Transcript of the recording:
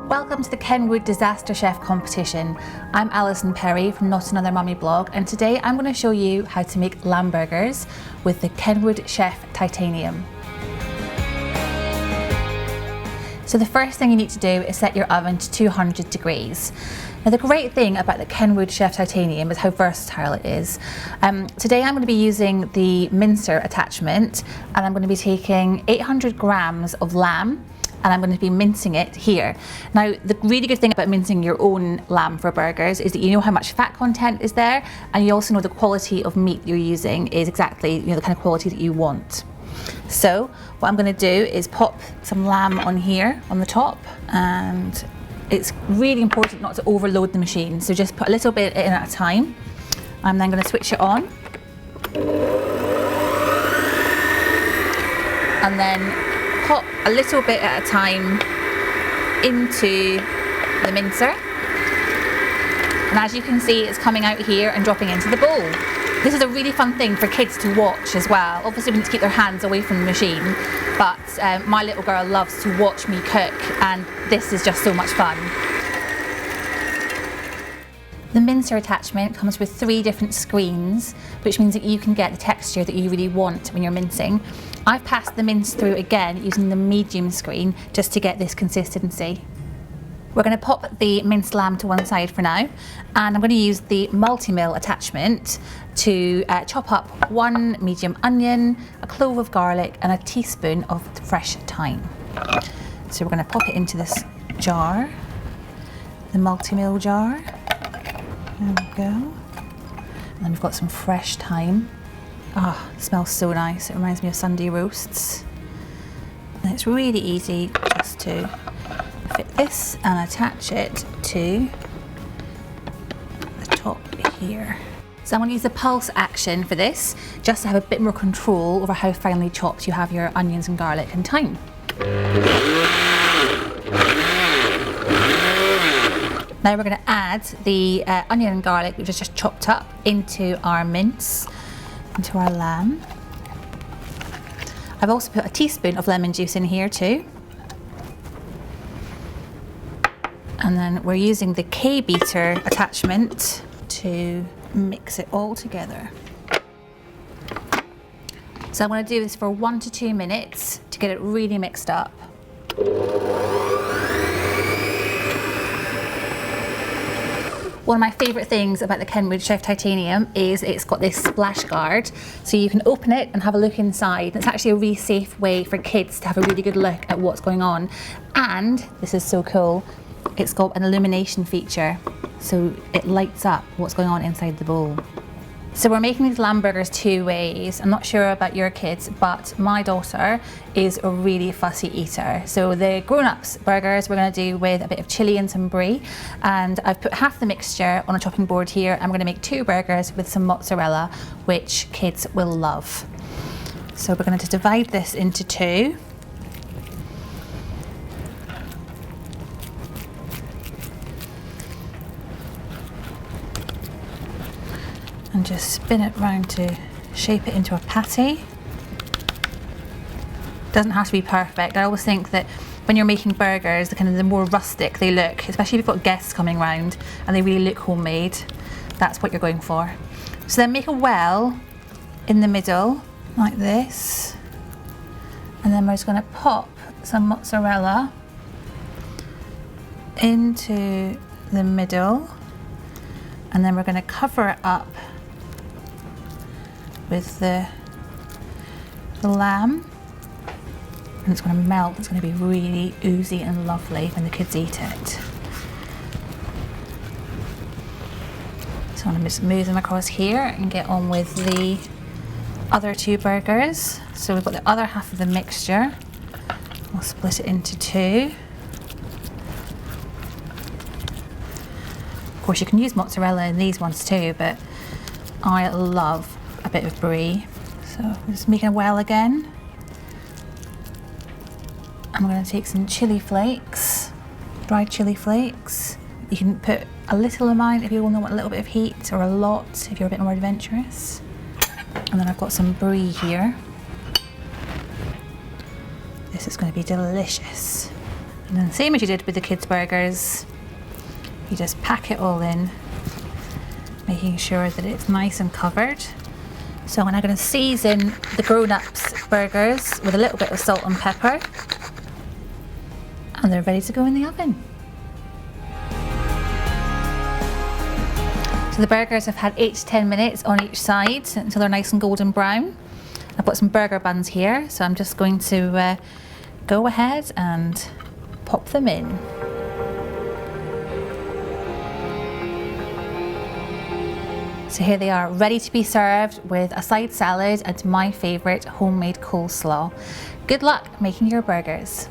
Welcome to the Kenwood Disaster Chef competition. I'm Alison Perry from Not Another Mummy blog, and today I'm going to show you how to make lamb burgers with the Kenwood Chef Titanium. So the first thing you need to do is set your oven to 200 degrees. Now the great thing about the Kenwood Chef Titanium is how versatile it is. Today I'm going to be using the mincer attachment, and I'm going to be taking 800 grams of lamb, and I'm going to be mincing it here. Now, the really good thing about mincing your own lamb for burgers is that you know how much fat content is there, and you also know the quality of meat you're using is exactly the kind of quality that you want. So what I'm going to do is pop some lamb on here on the top, and it's really important not to overload the machine, so just put a little bit in at a time. I'm then going to switch it on, and then pop a little bit at a time into the mincer, and as you can see, it's coming out here and dropping into the bowl. This is a really fun thing for kids to watch as well. Obviously we need to keep their hands away from the machine, but my little girl loves to watch me cook, and this is just so much fun. The mincer attachment comes with 3 different screens, which means that you can get the texture that you really want when you're mincing. I've passed the mince through again using the medium screen just to get this consistency. We're going to pop the minced lamb to one side for now, and I'm going to use the multi-mill attachment to chop up 1 medium onion, a clove of garlic, and a teaspoon of fresh thyme. So we're going to pop it into this jar, the multi-mill jar. There we go. And then we've got some fresh thyme. Ah, it smells so nice. It reminds me of Sunday roasts. And it's really easy just to fit this and attach it to the top here. So I'm going to use the pulse action for this, just to have a bit more control over how finely chopped you have your onions and garlic and thyme. Now we're going to add the onion and garlic, which is just chopped up, into our mince, into our lamb. I've also put a teaspoon of lemon juice in here too. And then we're using the K-beater attachment to mix it all together. So I'm going to do this for 1 to 2 minutes to get it really mixed up. One of my favourite things about the Kenwood Chef Titanium is it's got this splash guard, so you can open it and have a look inside. It's actually a really safe way for kids to have a really good look at what's going on. And, this is so cool, it's got an illumination feature, so it lights up what's going on inside the bowl. So we're making these lamb burgers 2 ways. I'm not sure about your kids, but my daughter is a really fussy eater. So the grown-ups burgers we're going to do with a bit of chilli and some brie, and I've put half the mixture on a chopping board here. I'm going to make 2 burgers with some mozzarella, which kids will love. So we're going to divide this into 2. And just spin it round to shape it into a patty. Doesn't have to be perfect. I always think that when you're making burgers, the more rustic they look, especially if you've got guests coming round and they really look homemade, that's what you're going for. So then make a well in the middle like this, and then we're just going to pop some mozzarella into the middle, and then we're going to cover it up with the lamb, and it's going to melt. It's going to be really oozy and lovely when the kids eat it. So I'm going to just move them across here and get on with the other 2 burgers. So we've got the other half of the mixture. We'll split it into 2. Of course you can use mozzarella in these ones too, but I love a bit of brie. So I'm just making a well again. I'm going to take some chili flakes, dried chili flakes. You can put a little amount if you want a little bit of heat, or a lot if you're a bit more adventurous. And then I've got some brie here. This is going to be delicious. And then same as you did with the kids' burgers, you just pack it all in, making sure that it's nice and covered. So I'm now going to season the grown-ups burgers with a little bit of salt and pepper, and they're ready to go in the oven. So the burgers have had 8 to 10 minutes on each side until they're nice and golden brown. I've got some burger buns here, so I'm just going to go ahead and pop them in. So here they are, ready to be served with a side salad and my favourite homemade coleslaw. Good luck making your burgers.